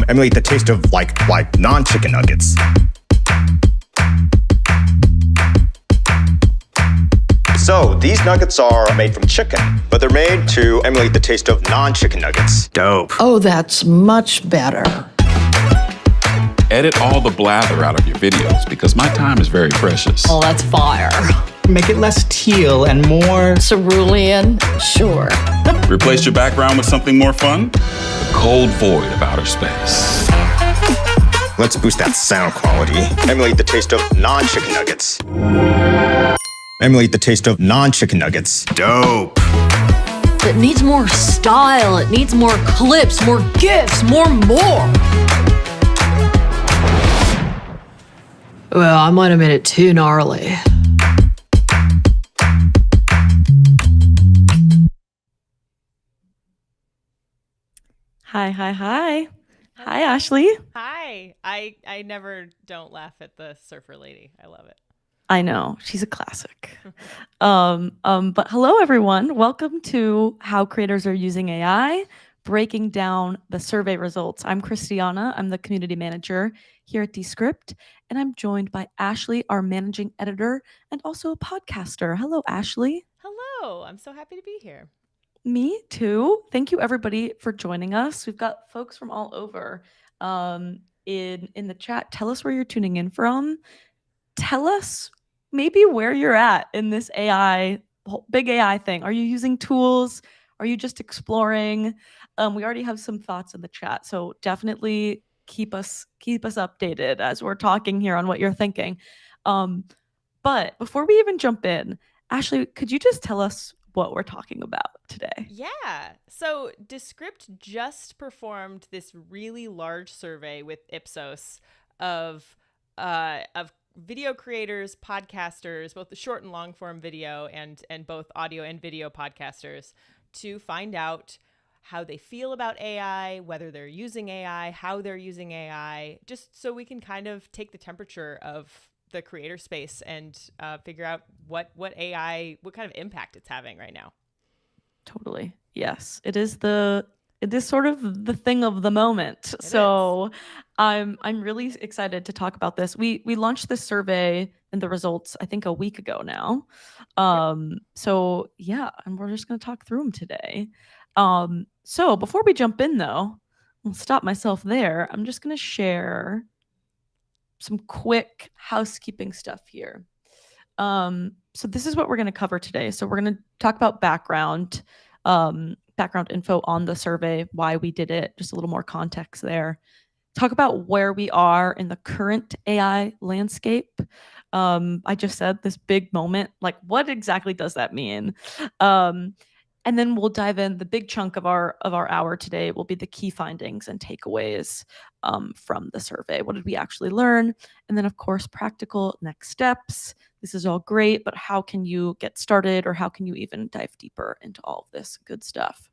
Emulate the taste of like non-chicken nuggets. So, these nuggets are made from chicken, but they're made to emulate the taste of non-chicken nuggets. Dope. Oh, that's much better. Edit all the blather out of your videos because my time is very precious. Oh, that's fire. Make it less teal and more Cerulean? Sure. Replace your background with something more fun? The cold void of outer space. Let's boost that sound quality. Emulate the taste of non-chicken nuggets. Emulate the taste of non-chicken nuggets. Dope. It needs more style. It needs more clips, more GIFs, more. Well, I might have made it too gnarly. Hi. Hi, Ashley. Hi. I never don't laugh at the surfer lady. I love it. I know, she's a classic. But hello, everyone. Welcome to How Creators Are Using AI, breaking down the survey results. I'm Christiana. I'm the community manager here at Descript, and I'm joined by Ashley, our managing editor, and also a podcaster. Hello, Ashley. Hello. I'm so happy to be here. Me too. Thank you, everybody, for joining us. We've got folks from all over in the chat. Tell us where you're tuning in from. Tell us maybe where you're at in this big AI thing. Are you using tools? Are you just exploring? We already have some thoughts in the chat, so definitely keep us updated as we're talking here on what you're thinking. But before we even jump in, Ashley, could you just tell us what we're talking about today? Yeah. So Descript just performed this really large survey with Ipsos of video creators, podcasters, both the short and long form video and both audio and video podcasters, to find out how they feel about AI, whether they're using AI, how they're using AI, just so we can kind of take the temperature of the creator space and figure out what kind of impact it's having right now. Totally. Yes. It is sort of the thing of the moment. I'm really excited to talk about this. We launched this survey and the results, I think, a week ago now. So yeah, and we're just going to talk through them today. So before we jump in though, I'll stop myself there. I'm just going to share some quick housekeeping stuff here. So this is what we're going to cover today. So we're going to talk about background info on the survey, why we did it, just a little more context there. Talk about where we are in the current AI landscape. I just said this big moment, like what exactly does that mean? And then we'll dive in. The big chunk of our hour today will be the key findings and takeaways from the survey. What did we actually learn? And then, of course, practical next steps. This is all great, but how can you get started, or how can you even dive deeper into all of this good stuff?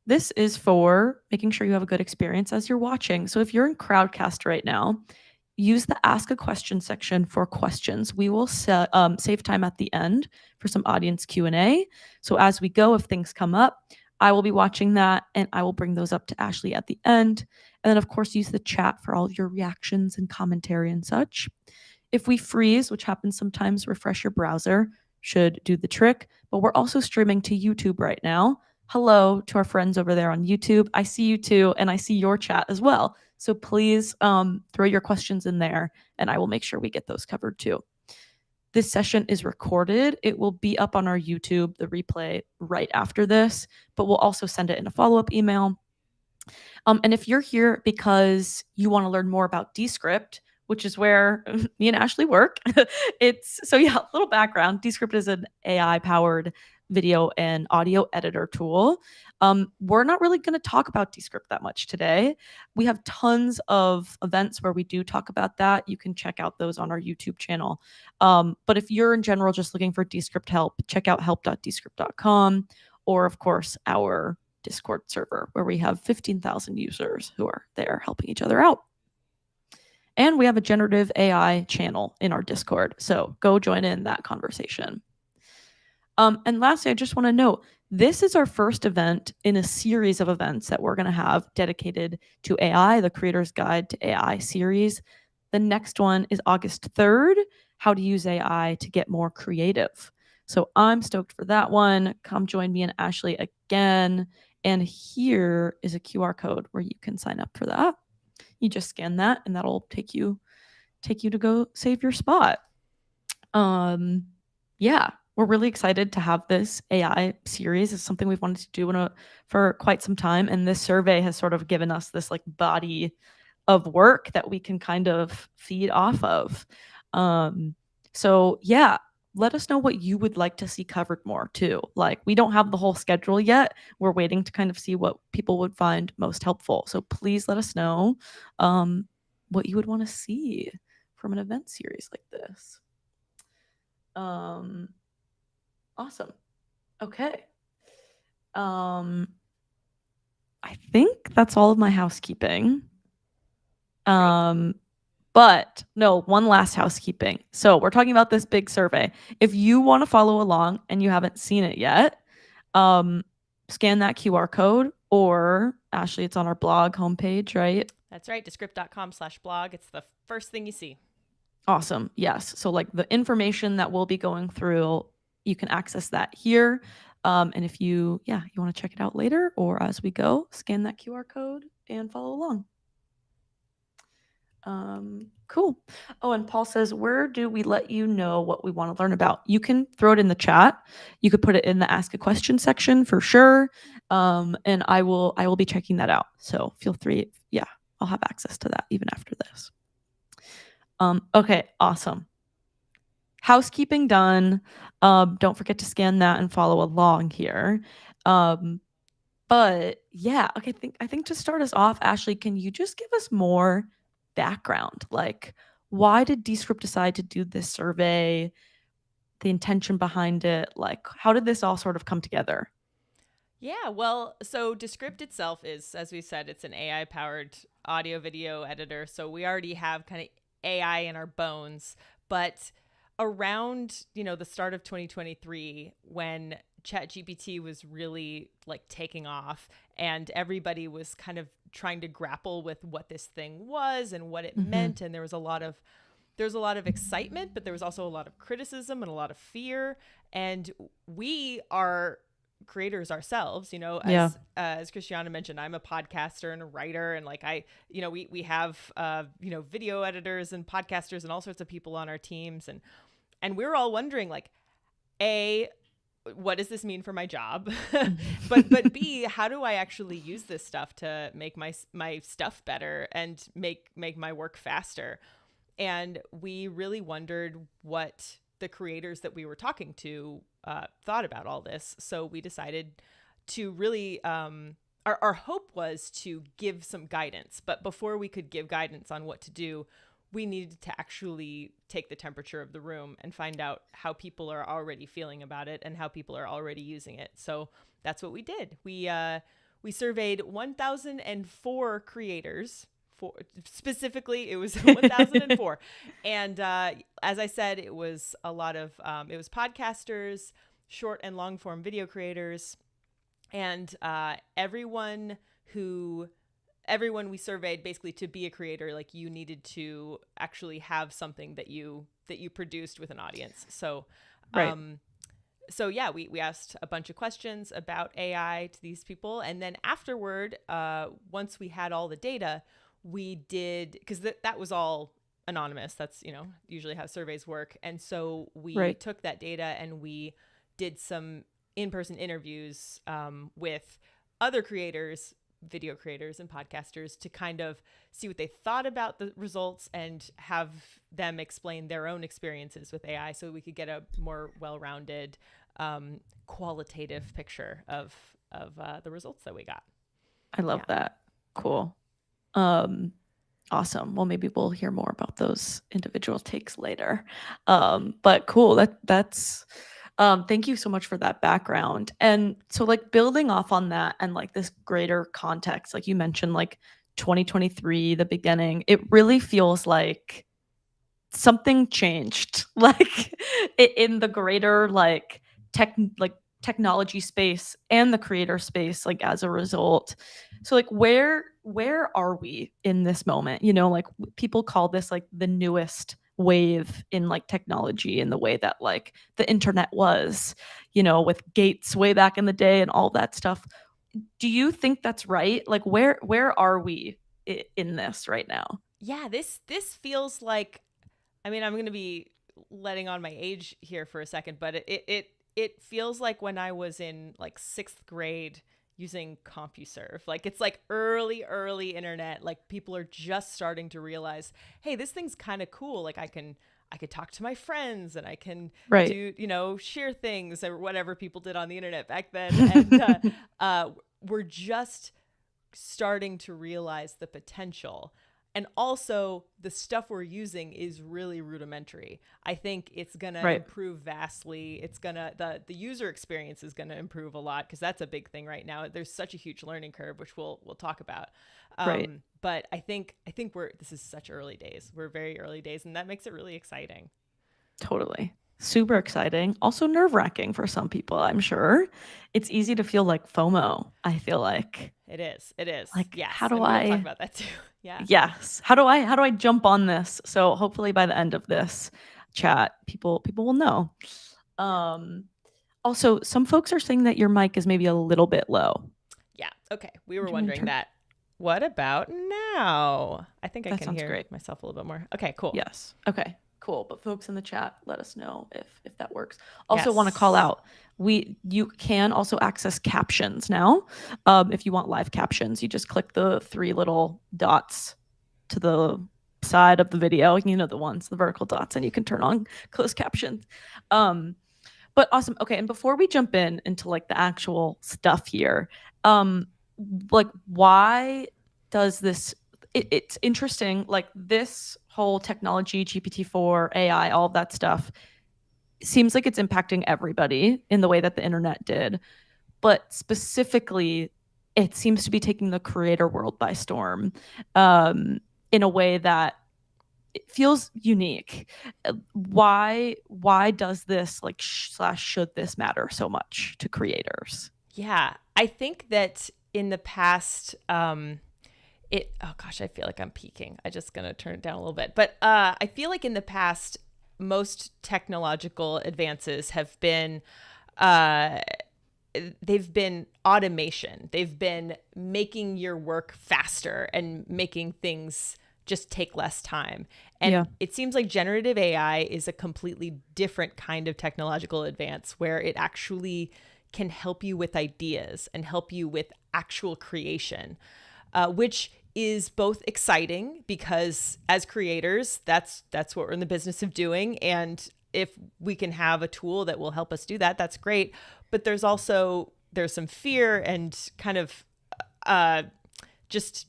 This is for making sure you have a good experience as you're watching. So if you're in Crowdcast right now, use the Ask a Question section for questions. We will save time at the end for some audience Q&A. So as we go, if things come up, I will be watching that and I will bring those up to Ashley at the end. And then, of course, use the chat for all of your reactions and commentary and such. If we freeze, which happens sometimes, refresh your browser, should do the trick. But we're also streaming to YouTube right now. Hello to our friends over there on YouTube. I see you too, and I see your chat as well. So please throw your questions in there, and I will make sure we get those covered too. This session is recorded. It will be up on our YouTube, the replay, right after this, but we'll also send it in a follow-up email. And if you're here because you want to learn more about Descript, which is where me and Ashley work, a little background. Descript is an AI-powered video and audio editor tool. We're not really going to talk about Descript that much today. We have tons of events where we do talk about that. You can check out those on our YouTube channel. But if you're in general just looking for Descript help, check out help.descript.com, or of course our Discord server where we have 15,000 users who are there helping each other out. And we have a generative AI channel in our Discord. So go join in that conversation. And lastly, I just want to note, this is our first event in a series of events that we're going to have dedicated to AI, the Creator's Guide to AI series. The next one is August 3rd, how to use AI to get more creative. So I'm stoked for that one. Come join me and Ashley again. And here is a QR code where you can sign up for that. You just scan that and that'll take you to go save your spot. Yeah, we're really excited to have this AI series. It's something we've wanted to do for quite some time, and this survey has sort of given us this like body of work that we can kind of feed off of. So yeah, let us know what you would like to see covered more too. Like, we don't have the whole schedule yet. We're waiting to kind of see what people would find most helpful. So please let us know what you would want to see from an event series like this. Awesome. Okay. I think that's all of my housekeeping. But no, one last housekeeping. So we're talking about this big survey. If you want to follow along and you haven't seen it yet, scan that QR code, or Ashley, it's on our blog homepage, right? That's right. Descript.com/blog. It's the first thing you see. Awesome. Yes. So like the information that we'll be going through, you can access that here. And if you want to check it out later or as we go, scan that QR code and follow along. Cool. Oh, and Paul says, where do we let you know what we want to learn about? You can throw it in the chat. You could put it in the ask a question section for sure. And I will be checking that out. So feel free. Yeah, I'll have access to that even after this. Okay, awesome. Housekeeping done. Don't forget to scan that and follow along here. But yeah, okay, I think to start us off, Ashley, can you just give us more background? Like, why did Descript decide to do this survey? The intention behind it? Like, how did this all sort of come together? Yeah, well, so Descript itself is, as we said, it's an AI-powered audio video editor. So we already have kind of AI in our bones, but around, the start of 2023, when ChatGPT was really like taking off and everybody was kind of trying to grapple with what this thing was and what it meant, and there was a lot of excitement, but there was also a lot of criticism and a lot of fear. And we are creators ourselves, as Christiana mentioned, I'm a podcaster and a writer, and like we have video editors and podcasters and all sorts of people on our teams, and we're all wondering, like, A, what does this mean for my job? but B, how do I actually use this stuff to make my stuff better and make my work faster? And we really wondered what the creators that we were talking to thought about all this. So we decided to really, our hope was to give some guidance. But before we could give guidance on what to do, we needed to actually take the temperature of the room and find out how people are already feeling about it and how people are already using it. So that's what we did. We surveyed 1,004 creators. Specifically, it was 1,004. And as I said, it was a lot of, it was podcasters, short and long form video creators, and everyone we surveyed, basically, to be a creator, like, you needed to actually have something that you produced with an audience. So, right. So yeah, we asked a bunch of questions about AI to these people. And then afterward, once we had all the data, we did, because that was all anonymous. That's, usually how surveys work. And so we took that data and we did some in-person interviews with other creators, video creators and podcasters, to kind of see what they thought about the results and have them explain their own experiences with AI, so we could get a more well-rounded, qualitative picture of the results that we got. I love that. Cool. Awesome. Well, maybe we'll hear more about those individual takes later. But cool. That's thank you so much for that background. And so, like, building off on that and like this greater context, like you mentioned, like 2023, the beginning, it really feels like something changed, like in the greater like technology space and the creator space, like as a result. So like where are we in this moment? You know, like people call this like the newest wave in like technology, in the way that like the internet was, you know, with Gates way back in the day and all that stuff. Do you think that's right? Like where are we in this right now? Yeah, this feels like, I mean, I'm going to be letting on my age here for a second, but it feels like when I was in like 6th grade using CompuServe. Like it's like early internet. Like people are just starting to realize, hey, this thing's kind of cool. Like I could talk to my friends and I can do, you know, share things or whatever people did on the internet back then. And we're just starting to realize the potential. And also the stuff we're using is really rudimentary. I think it's going to improve vastly. It's going to, the user experience is going to improve a lot, because that's a big thing right now. There's such a huge learning curve, which we'll talk about. But I think this is such early days. We're very early days, and that makes it really exciting. Totally. Super exciting. Also nerve-wracking for some people, I'm sure. It's easy to feel like FOMO, I feel like. It is. Like, yes. how do we'll I talk about that too? Yeah. Yes. How do I jump on this? So hopefully by the end of this chat, people will know. Also, some folks are saying that your mic is maybe a little bit low. Yeah. Okay. We were wondering that. What about now? I think I can hear great. myself a little bit more. Okay, cool. Yes. Okay, cool. But folks in the chat, let us know if that works. Also want to call out, you can also access captions now. If you want live captions, you just click the 3 little dots to the side of the video, you know, the ones, the vertical dots, and you can turn on closed captions. But awesome. Okay, and before we jump into like the actual stuff here, like why does this, it's interesting, like this whole technology, GPT-4, AI, all of that stuff seems like it's impacting everybody in the way that the internet did, but specifically it seems to be taking the creator world by storm, in a way that it feels unique. Why does this like should this matter so much to creators? Yeah, I think that in the past, oh gosh, I feel like I'm peaking. I'm just gonna turn it down a little bit. But I feel like in the past, most technological advances have been, they've been automation. They've been making your work faster and making things just take less time. And it seems like generative AI is a completely different kind of technological advance, where it actually can help you with ideas and help you with actual creation, which is both exciting because as creators, that's what we're in the business of doing. And if we can have a tool that will help us do that, that's great. But there's some fear and kind of just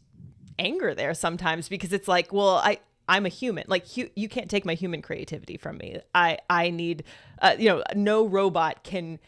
anger there sometimes, because it's like, well, I'm a human. Like you can't take my human creativity from me. I need, no robot can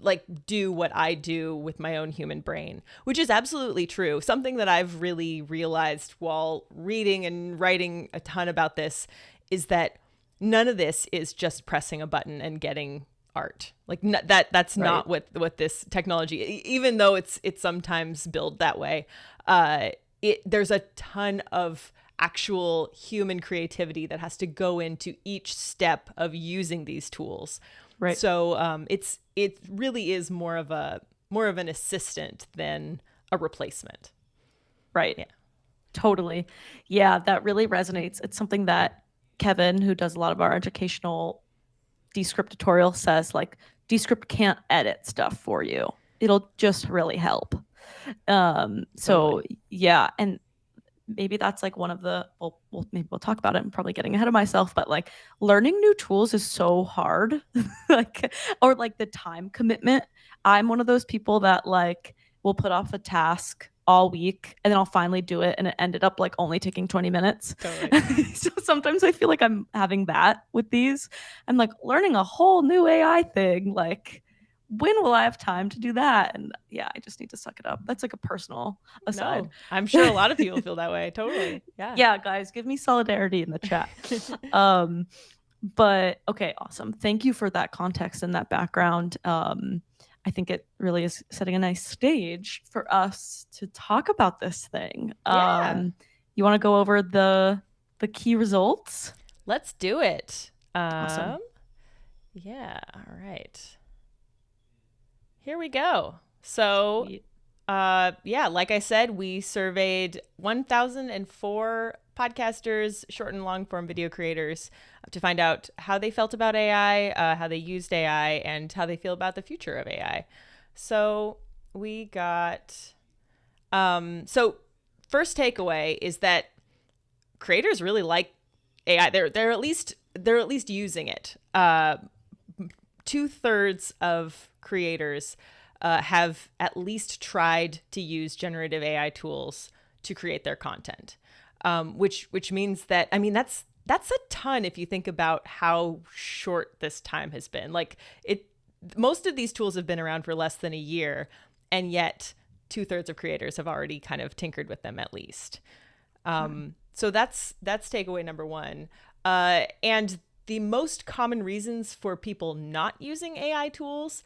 like do what I do with my own human brain, which is absolutely true. Something that I've really realized while reading and writing a ton about this is that none of this is just pressing a button and getting art. Like that's not what this technology, even though it's sometimes billed that way. There's a ton of actual human creativity that has to go into each step of using these tools. Right. So it really is more of an assistant than a replacement. Right. Yeah. Totally. Yeah, that really resonates. It's something that Kevin, who does a lot of our educational Descript tutorial, says, like, Descript can't edit stuff for you. It'll just really help. So yeah, and maybe that's like one of the, maybe we'll talk about it. I'm probably getting ahead of myself, but like learning new tools is so hard, or like the time commitment. I'm one of those people that like will put off a task all week and then I'll finally do it, and it ended up like only taking 20 minutes. Totally. So sometimes I feel like I'm having that with these. I'm like learning a whole new AI thing. Like, when will I have time to do that? And yeah, I just need to suck it up. That's like a personal aside. No, I'm sure a lot of people feel that way. Totally. Yeah. Yeah, guys, give me solidarity in the chat. But okay, awesome. Thank you for that context and that background. I think it really is setting a nice stage for us to talk about this thing. Yeah. You want to go over the key results? Let's do it. Awesome. Yeah. All right. Here we go. So, Sweet. yeah, like I said, we surveyed 1,004 podcasters, short and long form video creators, to find out how they felt about AI, how they used AI, and how they feel about the future of AI. So we got, so first takeaway is that creators really like AI. They're at least using it. 2/3 of creators have at least tried to use generative AI tools to create their content, which means that, I mean, that's a ton if you think about how short this time has been. Like, most of these tools have been around for less than a year, and yet 2/3 of creators have already kind of tinkered with them at least. So that's takeaway number one. And the most common reasons for people not using AI tools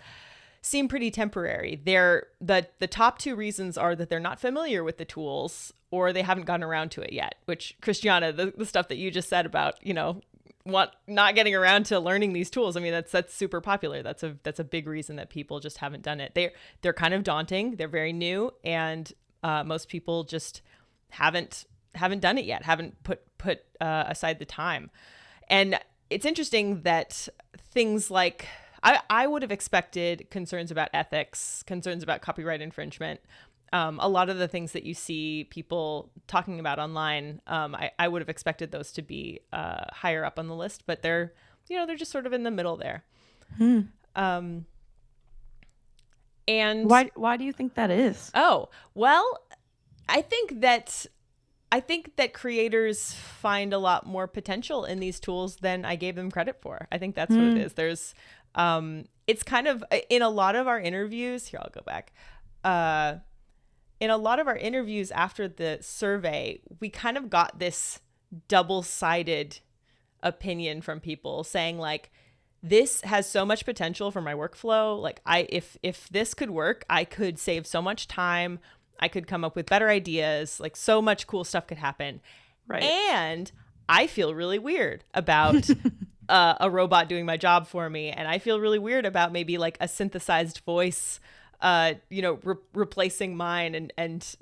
seem pretty temporary. The top two reasons are that they're not familiar with the tools, or they haven't gotten around to it yet, which, Christiana, the stuff that you just said about, not getting around to learning these tools, I mean, that's super popular. That's a big reason that people just haven't done it. They're kind of daunting. They're very new, and most people just haven't done it yet, haven't put aside the time. And it's interesting that things like, I would have expected concerns about ethics, concerns about copyright infringement. A lot of the things that you see people talking about online, I would have expected those to be higher up on the list, but they're just sort of in the middle there. And Why do you think that is? Oh, well, I think that creators find a lot more potential in these tools than I gave them credit for. I think that's what it is. There's, it's kind of, in a lot of our interviews, here, I'll go back. In a lot of our interviews after the survey, we kind of got this double-sided opinion from people saying, like, this has so much potential for my workflow. Like, if this could work, I could save so much time. I could come up with better ideas. Like, so much cool stuff could happen. Right. And I feel really weird about a robot doing my job for me. And I feel really weird about maybe like a synthesized voice, replacing mine, and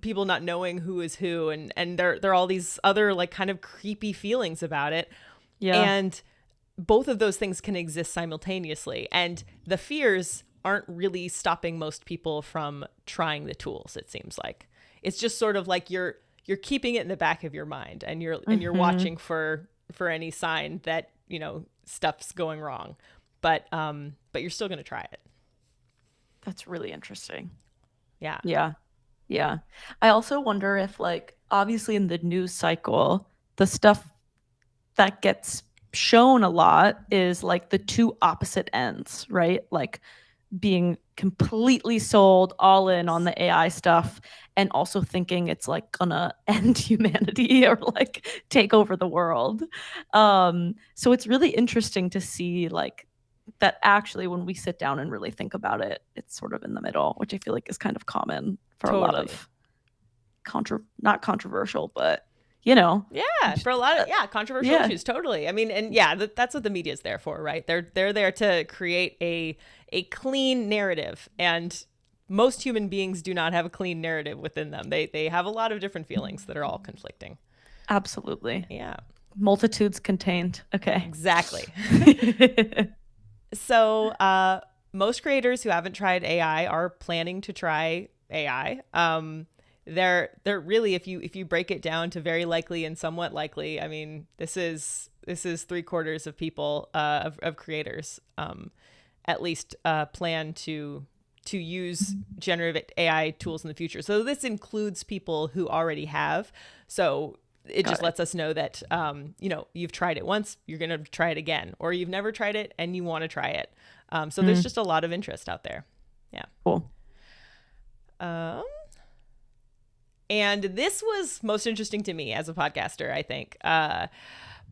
people not knowing who is who. And there are all these other like kind of creepy feelings about it. Yeah. And both of those things can exist simultaneously. And the fears aren't really stopping most people from trying the tools, it seems like. It's just sort of like you're keeping it in the back of your mind, and you're watching for any sign that, stuff's going wrong. But you're still going to try it. That's really interesting. Yeah. Yeah. Yeah. I also wonder if, like, obviously in the news cycle, the stuff that gets shown a lot is like the two opposite ends, right? Like, being completely sold all in on the AI stuff, and also thinking it's like gonna end humanity or like take over the world. So it's really interesting to see like that actually when we sit down and really think about it, it's sort of in the middle, which I feel like is kind of common for a lot of not controversial, but yeah, for a lot of controversial issues, totally. I mean, and that's what the media is there for, right? They're there to create a clean narrative, and most human beings do not have a clean narrative within them. They have a lot of different feelings that are all conflicting. Absolutely. Yeah. Multitudes contained. Okay. Exactly. So most creators who haven't tried AI are planning to try AI. They're really, if you break it down to very likely and somewhat likely, I mean, this is 3/4 of people, of creators, at least plan to use generative AI tools in the future. So this includes people who already have. So it just lets us know that, you've tried it once, you're going to try it again, or you've never tried it and you want to try it. So there's just a lot of interest out there. Yeah. Cool. And this was most interesting to me as a podcaster, I think.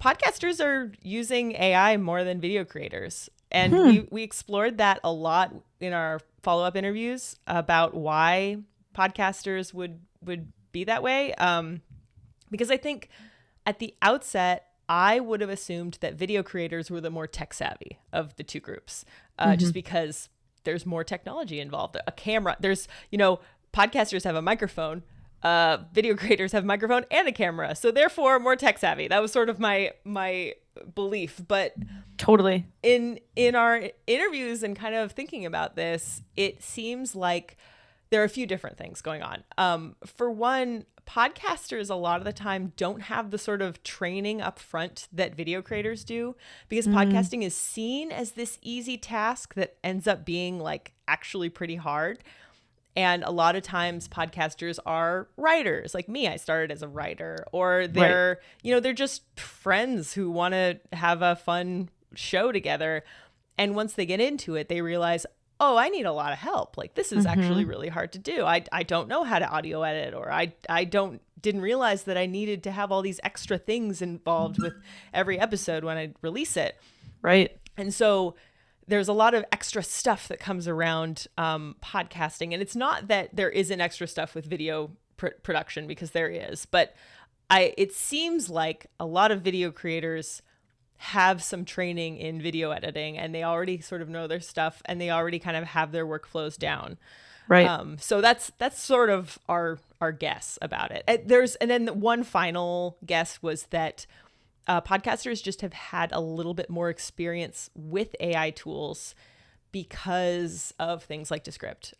podcasters are using AI more than video creators. And we explored that a lot in our follow-up interviews about why podcasters would be that way. Because I think at the outset, I would have assumed that video creators were the more tech savvy of the two groups, just because there's more technology involved. A camera, there's, podcasters have a microphone, video creators have a microphone and a camera. So therefore more tech savvy. That was sort of my belief. But Totally. in our interviews and kind of thinking about this, it seems like there are a few different things going on. For one, podcasters a lot of the time don't have the sort of training up front that video creators do, because podcasting is seen as this easy task that ends up being like actually pretty hard. And a lot of times podcasters are writers like me. I started as a writer, or they're just friends who want to have a fun show together. And once they get into it, they realize, oh, I need a lot of help. Like, this is actually really hard to do. I don't know how to audio edit, or I didn't realize that I needed to have all these extra things involved with every episode when I release it. Right. And so there's a lot of extra stuff that comes around podcasting. And it's not that there isn't extra stuff with video production, because there is. But it seems like a lot of video creators have some training in video editing, and they already sort of know their stuff, and they already kind of have their workflows down. Right. So that's sort of our guess about it. And then one final guess was that podcasters just have had a little bit more experience with AI tools because of things like Descript.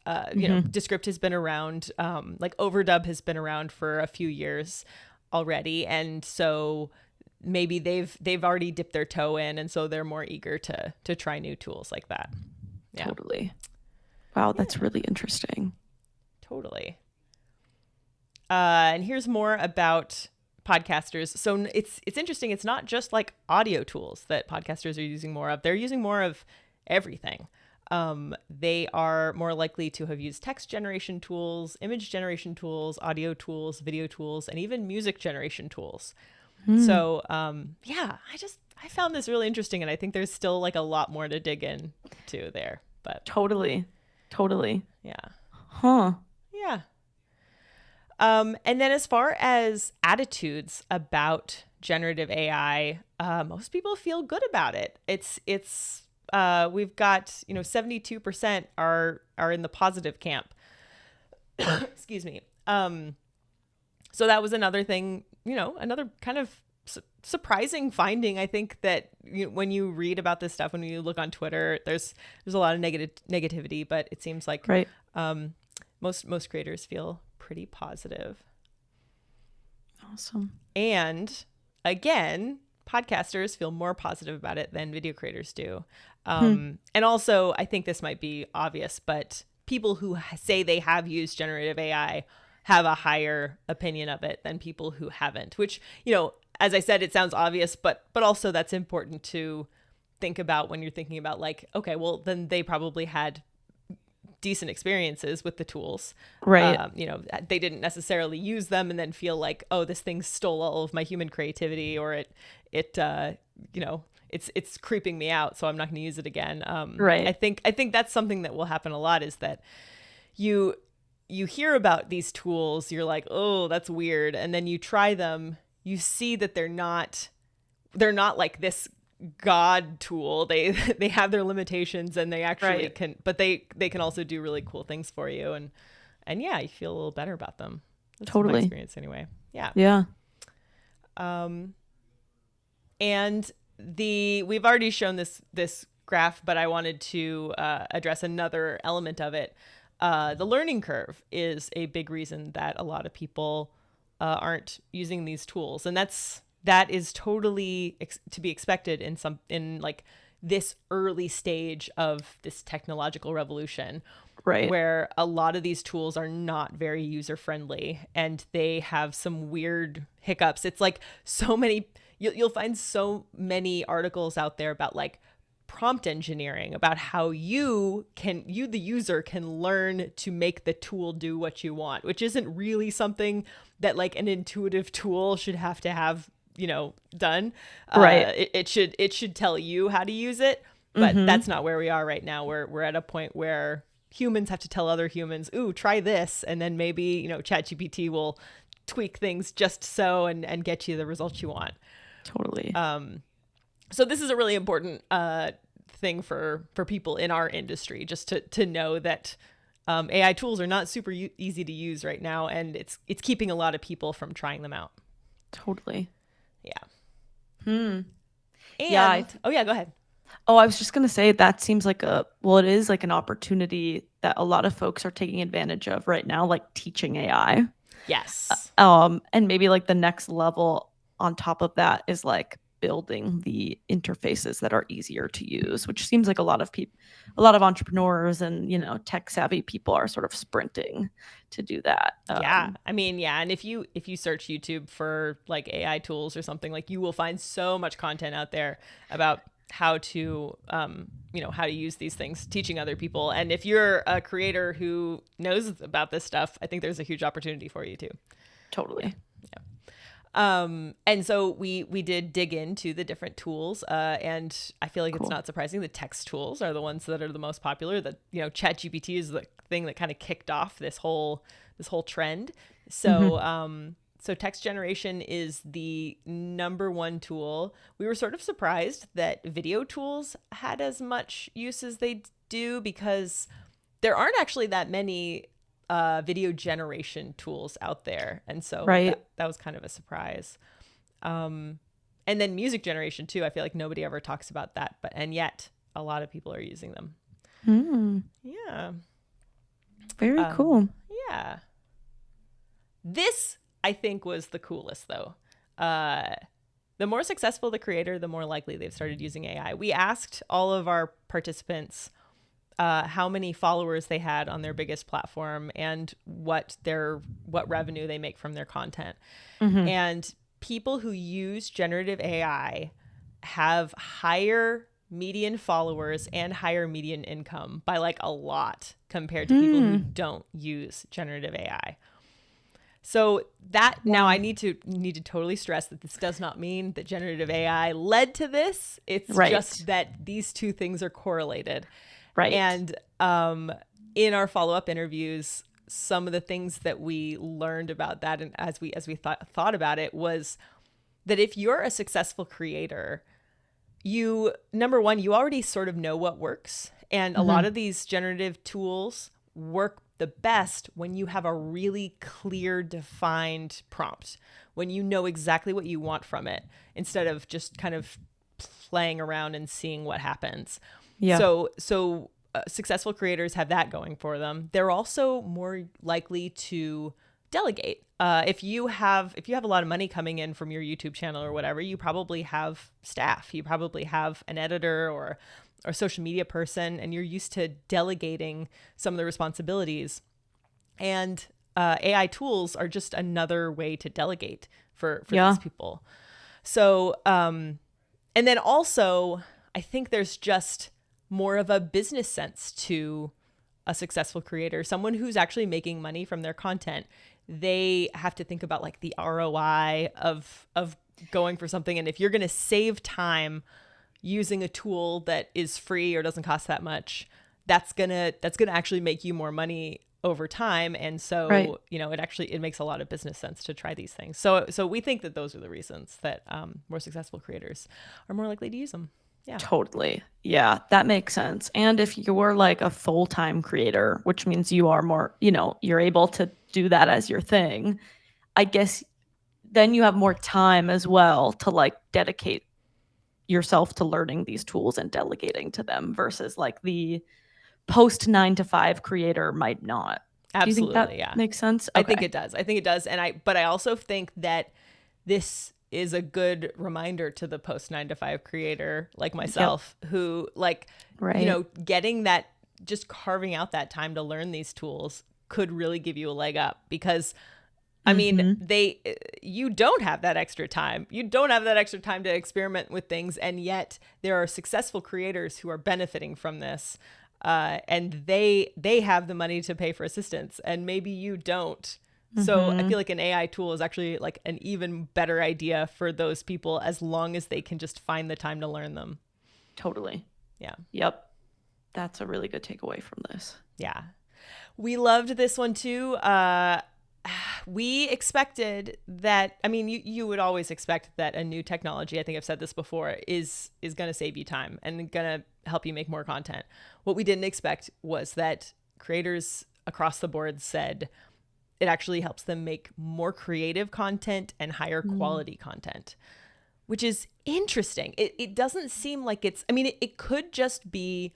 Descript has been around, like Overdub has been around for a few years already, and so maybe they've already dipped their toe in, and so they're more eager to try new tools like that. Yeah. Totally. Wow, that's really interesting. Totally. And here's more about podcasters. So it's interesting. It's not just like audio tools that podcasters are using more of. They're using more of everything. They are more likely to have used text generation tools, image generation tools, audio tools, video tools, and even music generation tools. So, I found this really interesting, and I think there's still like a lot more to dig into there, but Totally. yeah. Huh. Yeah. And then as far as attitudes about generative AI, most people feel good about it. We've got, 72% are in the positive camp. Excuse me. So that was another thing, another kind of surprising finding. I think that when you read about this stuff, when you look on Twitter, there's a lot of negativity, but it seems like most creators feel pretty positive. Awesome. And again, podcasters feel more positive about it than video creators do. And also, I think this might be obvious, but people who say they have used generative AI have a higher opinion of it than people who haven't, which, as I said, it sounds obvious, but also that's important to think about when you're thinking about like, okay, well, then they probably had decent experiences with the tools. Right. They didn't necessarily use them and then feel like, oh, this thing stole all of my human creativity, or it's creeping me out, so I'm not going to use it again. Right. I think that's something that will happen a lot, is that you hear about these tools, you're like, oh, that's weird. And then you try them, you see that they're not like this God tool. They have their limitations, and they actually can, but they can also do really cool things for you. And yeah, you feel a little better about them. That's totally. my experience anyway. Yeah. Yeah. And we've already shown this graph, but I wanted to address another element of it. The learning curve is a big reason that a lot of people aren't using these tools, and that is totally to be expected in like this early stage of this technological revolution, Right. where a lot of these tools are not very user friendly, and they have some weird hiccups. It's like so many. You'll find so many articles out there about like prompt engineering, about how you the user can learn to make the tool do what you want, which isn't really something that like an intuitive tool should have to have done. Right. It should tell you how to use it, but that's not where we are right now. We're at a point where humans have to tell other humans, ooh, try this, and then maybe ChatGPT will tweak things just so and get you the results you want. Totally. So this is a really important thing for people in our industry, just to know that AI tools are not super easy to use right now, and it's keeping a lot of people from trying them out. Totally. Yeah. Yeah, Oh yeah, go ahead. Oh, I was just going to say that seems like it is like an opportunity that a lot of folks are taking advantage of right now, like teaching AI. Yes. And maybe like the next level on top of that is like building the interfaces that are easier to use, which seems like a lot of entrepreneurs and tech savvy people are sort of sprinting to do that. Yeah. I mean, yeah. And if you search YouTube for like AI tools or something, like you will find so much content out there about how to how to use these things, teaching other people. And if you're a creator who knows about this stuff, I think there's a huge opportunity for you too. Totally. And so we did dig into the different tools, and I feel like Cool. it's not surprising the text tools are the ones that are the most popular. That ChatGPT is the thing that kind of kicked off this whole trend. So so text generation is the number one tool. We were sort of surprised that video tools had as much use as they do, because there aren't actually that many video generation tools out there, and so Right. that was kind of a surprise. And then music generation too. I feel like nobody ever talks about that, and yet a lot of people are using them. Yeah. Very cool. Yeah. This, I think, was the coolest though. The more successful the creator, the more likely they've started using AI. We asked all of our participants how many followers they had on their biggest platform and what revenue they make from their content. And people who use generative AI have higher median followers and higher median income by like a lot compared to people who don't use generative AI. So that now I need to totally stress that this does not mean that generative AI led to this. It's Right. just that these two things are correlated. Right. And in our follow-up interviews, some of the things that we learned about that, and as we thought about it, was that if you're a successful creator, number one, you already sort of know what works. And a lot of these generative tools work the best when you have a really clear, defined prompt, when you know exactly what you want from it, instead of just kind of playing around and seeing what happens. Yeah. So successful creators have that going for them. They're also more likely to delegate. If you have a lot of money coming in from your YouTube channel or whatever, you probably have staff. You probably have an editor or a social media person, and you're used to delegating some of the responsibilities. And AI tools are just another way to delegate for these people. So, and then also, I think there's just more of a business sense to a successful creator, someone who's actually making money from their content. They have to think about like the ROI of going for something. And if you're going to save time using a tool that is free or doesn't cost that much, that's gonna actually make you more money over time. And so, Right. it makes a lot of business sense to try these things. So we think that those are the reasons that more successful creators are more likely to use them. Yeah. Totally. Yeah, that makes sense. And if you're like a full-time creator, which means you are more, you're able to do that as your thing, I guess then you have more time as well to like dedicate yourself to learning these tools and delegating to them versus like the post 9-to-5 creator might not. Absolutely. Do you think that Yeah. makes sense? I think it does. But I also think that this is a good reminder to the post 9-to-5 creator like myself, who like, Right. getting that, just carving out that time to learn these tools could really give you a leg up, because I mean, you don't have that extra time. You don't have that extra time to experiment with things. And yet there are successful creators who are benefiting from this. And they have the money to pay for assistance, and maybe you don't. So I feel like an AI tool is actually like an even better idea for those people as long as they can just find the time to learn them. Totally. Yeah. Yep. That's a really good takeaway from this. Yeah. We loved this one too. We expected that, I mean, you would always expect that a new technology, I think I've said this before, is going to save you time and going to help you make more content. What we didn't expect was that creators across the board said it actually helps them make more creative content and higher quality content, which is interesting. It doesn't seem like it's, I mean, it could just be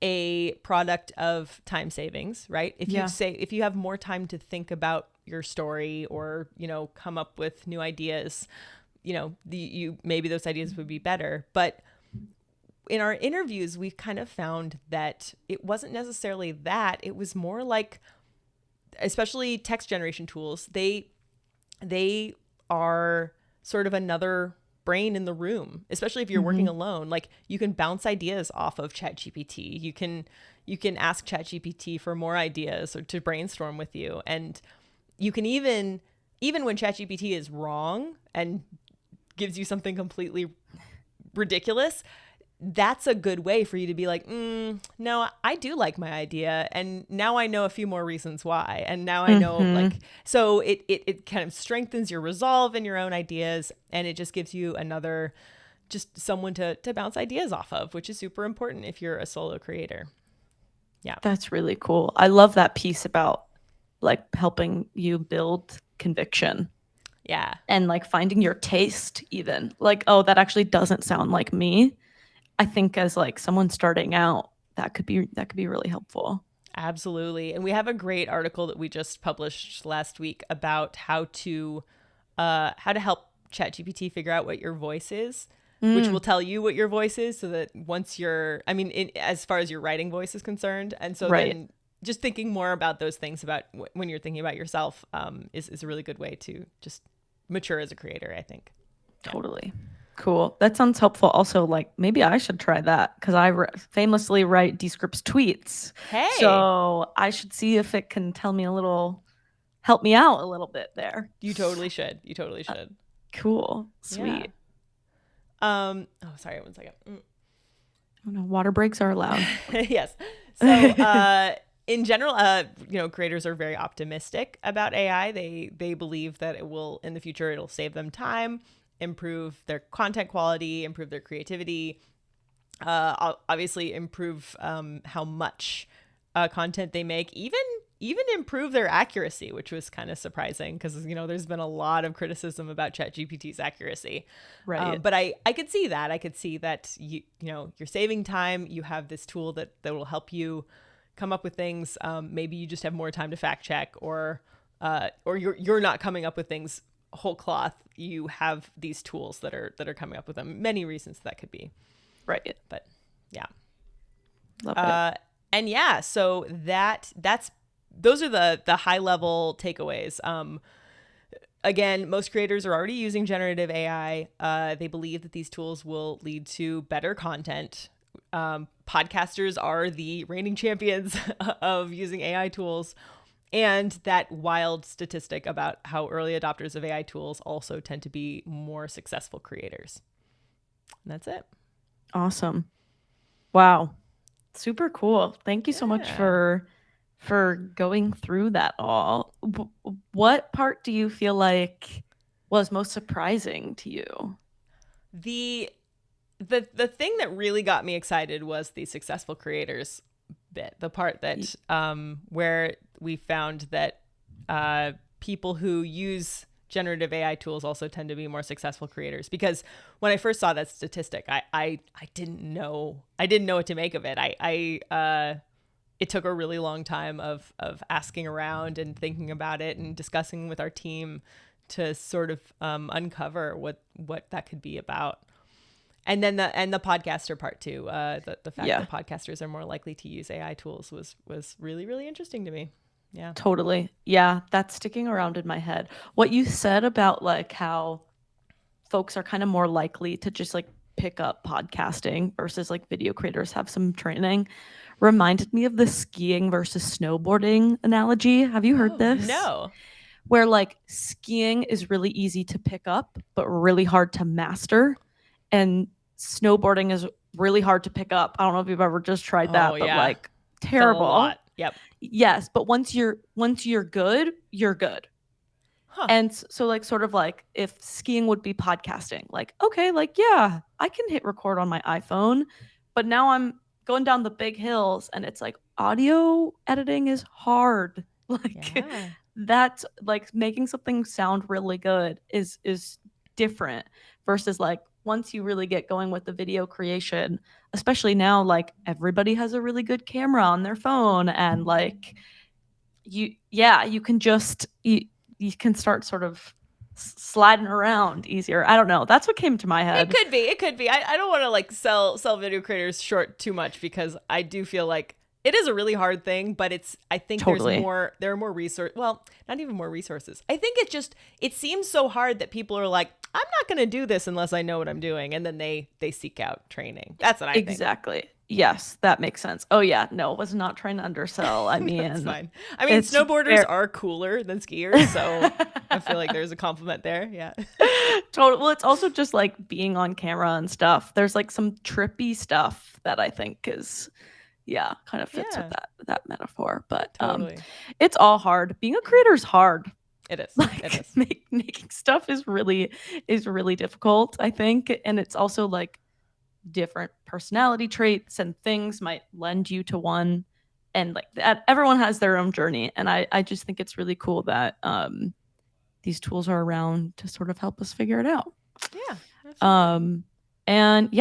a product of time savings, right? If you have more time to think about your story or, you know, come up with new ideas, you know, maybe those ideas would be better. But in our interviews, we've kind of found that it wasn't necessarily that. It was more like, especially text generation tools, they are sort of another brain in the room, especially if you're working alone. Like, you can bounce ideas off of ChatGPT. You can ask ChatGPT for more ideas or to brainstorm with you. And you can even when ChatGPT is wrong and gives you something completely ridiculous, that's a good way for you to be like, no, I do like my idea. And now I know a few more reasons why. And now I know, like, so it kind of strengthens your resolve in your own ideas. And it just gives you another, just someone to bounce ideas off of, which is super important if you're a solo creator. Yeah. That's really cool. I love that piece about like helping you build conviction. Yeah. And like finding your taste even. Like, oh, that actually doesn't sound like me. I think as like someone starting out, that could be really helpful. Absolutely. And we have a great article that we just published last week about how to help ChatGPT figure out what your voice is, which will tell you what your voice is, so that once you're, I mean, as far as your writing voice is concerned. And so then just thinking more about those things about when you're thinking about yourself is a really good way to just mature as a creator, I think. Totally. Cool. That sounds helpful. Also, like, maybe I should try that because I famously write Descript's tweets. Hey. So I should see if it can help me out a little bit there. You totally should. You totally should. Cool. Sweet. Yeah. Oh, sorry. 1 second. Oh, no, water breaks are allowed. Yes. So, in general, creators are very optimistic about AI. They believe that it will, in the future, it'll save them time, improve their content quality, improve their creativity, obviously improve how much content they make, even improve their accuracy, which was kind of surprising because, you know, there's been a lot of criticism about ChatGPT's accuracy. Right. But I could see that. I could see that, you're saving time. You have this tool that will help you come up with things. Maybe you just have more time to fact check, or you're not coming up with things whole cloth. You have these tools that are coming up with them. Many reasons that could be. Right. But yeah. Love it. And yeah, so those are the high level takeaways. Again, most creators are already using generative AI. They believe that these tools will lead to better content. Podcasters are the reigning champions of using AI tools. And that wild statistic about how early adopters of AI tools also tend to be more successful creators. And that's it. Awesome. Wow. Super cool. Thank you so much for going through that all. What part do you feel like was most surprising to you? The thing that really got me excited was the successful creators bit, the part that where we found that people who use generative AI tools also tend to be more successful creators. Because when I first saw that statistic, I didn't know what to make of it. It took a really long time of asking around and thinking about it and discussing with our team to sort of uncover what that could be about. And then the podcaster part too. The fact that podcasters are more likely to use AI tools was really, really interesting to me. Yeah. Totally. Yeah, that's sticking around in my head. What you said about like how folks are kind of more likely to just like pick up podcasting versus like video creators have some training reminded me of the skiing versus snowboarding analogy. Have you heard this? No. where like skiing is really easy to pick up, but really hard to master. And snowboarding is really hard to pick up. I don't know if you've ever just tried that, but like terrible. A lot. Yep. Yes, but once you're good, you're good. Huh. And so like sort of like if skiing would be podcasting, like okay, like yeah, I can hit record on my iPhone, but now I'm going down the big hills and it's like audio editing is hard. Like that's like making something sound really good is different versus like once you really get going with the video creation, especially now like everybody has a really good camera on their phone and like you can just you can start sort of sliding around easier. I don't know. That's what came to my head. It could be. I don't want to like sell video creators short too much because I do feel like it is a really hard thing, but I think there are more resources. Well, not even more resources. I think it seems so hard that people are like, I'm not going to do this unless I know what I'm doing. And then they seek out training. That's what I think. Exactly. Yes, that makes sense. Oh yeah, no, was not trying to undersell. I mean, that's fine. I mean, snowboarders are cooler than skiers, so I feel like there's a compliment there. Yeah. Totally. Well, it's also just like being on camera and stuff. There's like some trippy stuff that I think is, kind of fits with that metaphor. But totally. It's all hard. Being a creator is hard. It is. Like, it is. Making stuff is really difficult, I think, and it's also like different personality traits and things might lend you to one, and like that everyone has their own journey, and I just think it's really cool that these tools are around to sort of help us figure it out. Absolutely. And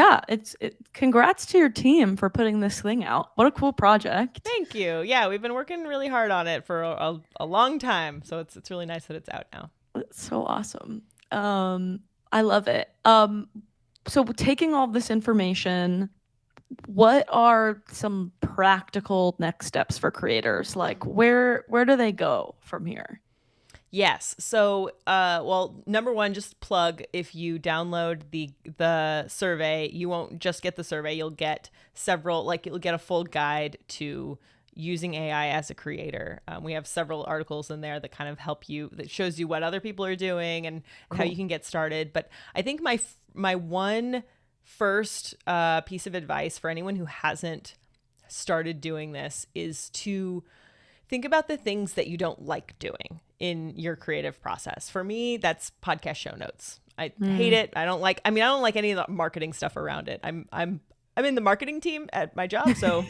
congrats to your team for putting this thing out. What a cool project. Thank you. Yeah, we've been working really hard on it for a long time, so it's really nice that it's out now. It's so awesome. I love it. So taking all this information, what are some practical next steps for creators? Like where do they go from here? Yes. So, well, number one, just plug, if you download the survey, you won't just get the survey, you'll get you'll get a full guide to using AI as a creator. We have several articles in there that kind of help you, that shows you what other people are doing and how you can get started. But I think my one first piece of advice for anyone who hasn't started doing this is to think about the things that you don't like doing in your creative process. For me, that's podcast show notes. I hate it. I don't like any of the marketing stuff around it. I'm in the marketing team at my job, so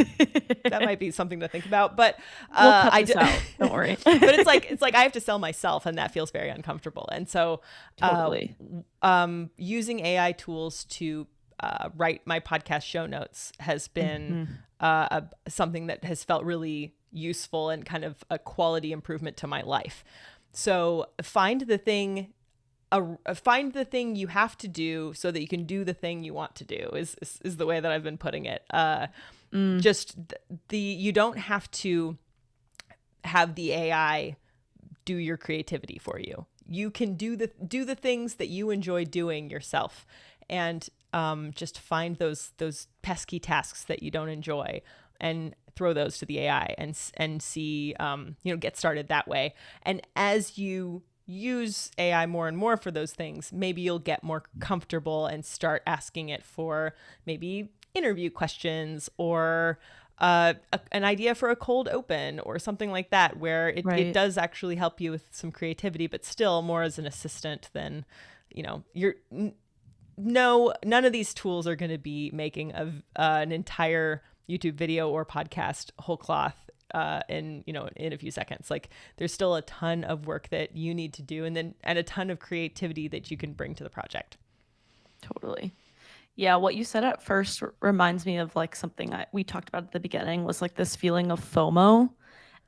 that might be something to think about. But we'll cut this out. Don't worry. But it's like I have to sell myself, and that feels very uncomfortable. And so, totally, using AI tools to write my podcast show notes has been something that has felt really useful and kind of a quality improvement to my life. So find the thing you have to do so that you can do the thing you want to do is the way that I've been putting it. Just you don't have to have the AI do your creativity for you. You can do the things that you enjoy doing yourself, and just find those pesky tasks that you don't enjoy and throw those to the AI and see, get started that way. And as you use AI more and more for those things, maybe you'll get more comfortable and start asking it for maybe interview questions or an idea for a cold open or something like that, where it does actually help you with some creativity, but still more as an assistant than, none of these tools are going to be making an entire YouTube video or podcast whole cloth in a few seconds. Like, there's still a ton of work that you need to do, and a ton of creativity that you can bring to the project. Totally. Yeah, what you said at first reminds me of like something we talked about at the beginning, was like this feeling of FOMO.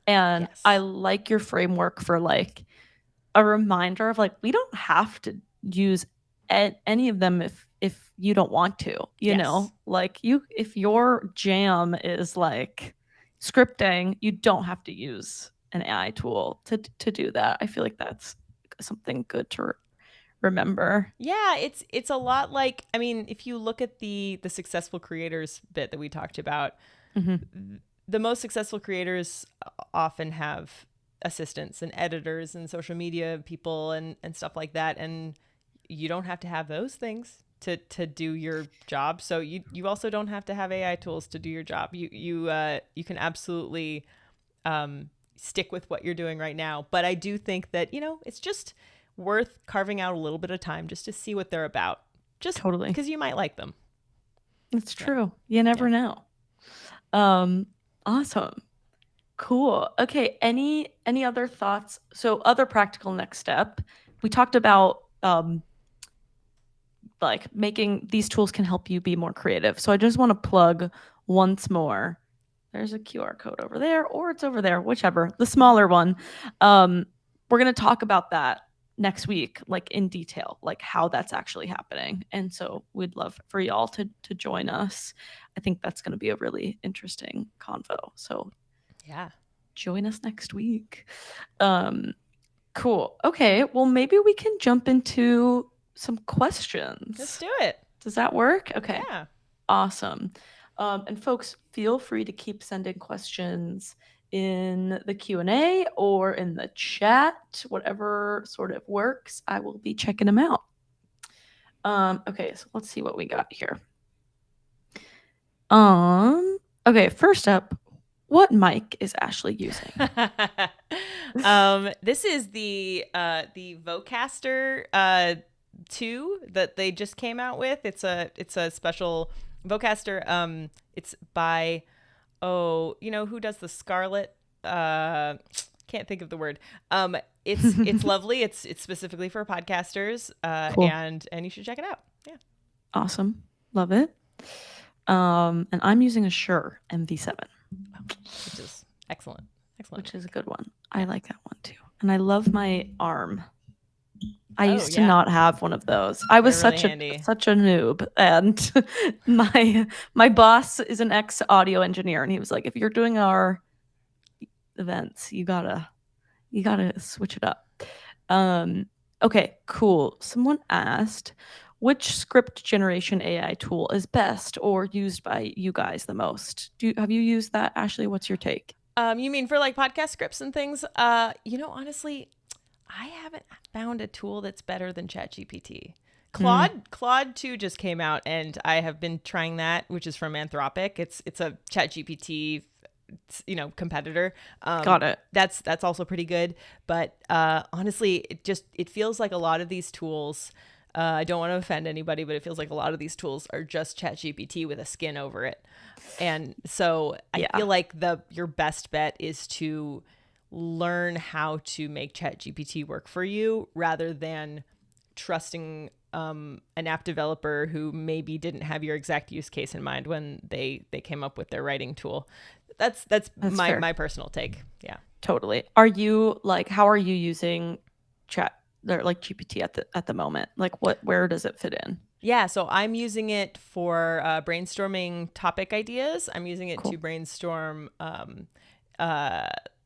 And yes. I like your framework for like a reminder of like, we don't have to use any of them if you don't want to, you know, like if your jam is like scripting, you don't have to use an AI tool to do that. I feel like that's something good to remember. Yeah, it's a lot like, I mean, if you look at the successful creators bit that we talked about, the most successful creators often have assistants and editors and social media people and stuff like that. And you don't have to have those things to do your job. So you also don't have to have AI tools to do your job. You can absolutely stick with what you're doing right now. But I do think that, it's just worth carving out a little bit of time just to see what they're about. Just Totally. because you might like them. It's true. You never know. Awesome. Cool. Okay. Any other thoughts? So other practical next step, we talked about like making these tools can help you be more creative. So I just want to plug once more. There's a QR code over there, or it's over there, whichever, the smaller one. We're going to talk about that next week, like in detail, like how that's actually happening. And so we'd love for y'all to join us. I think that's going to be a really interesting convo. So yeah, join us next week. Cool. Okay. Well, maybe we can jump into some questions. Let's do it. Does that work? Okay. Yeah. Awesome. And folks, feel free to keep sending questions in the Q&A or in the chat, whatever sort of works. I will be checking them out. Okay, so let's see what we got here. Okay, first up, what mic is Ashley using? This is the Vocaster 2 that they just came out with. It's a special Vocaster. It's by who does the Scarlet? Can't think of the word. It's lovely. It's specifically for podcasters. Cool. And you should check it out. Yeah. Awesome. Love it. And I'm using a Shure MV7. Which is excellent. Which is a good one. I like that one too. And I love my arm. I Oh, used to yeah. not have one of those. I was They're really such a noob. And my boss is an ex-audio engineer, and he was like, if you're doing our events, you gotta switch it up. Okay, cool. Someone asked, which script generation AI tool is best or used by you guys the most? Have you used that, Ashley? What's your take? You mean for like podcast scripts and things? Honestly, I haven't found a tool that's better than ChatGPT. Claude 2 just came out, and I have been trying that, which is from Anthropic. It's a ChatGPT, competitor. Got it. That's also pretty good. But honestly, it feels like a lot of these tools. I don't want to offend anybody, but it feels like a lot of these tools are just ChatGPT with a skin over it. And so I feel like your best bet is to learn how to make ChatGPT work for you rather than trusting an app developer who maybe didn't have your exact use case in mind when they came up with their writing tool. That's my personal take. Yeah. Totally. Are you how are you using chat or GPT at the moment? Where does it fit in? Yeah, so I'm using it for brainstorming topic ideas. I'm using it to brainstorm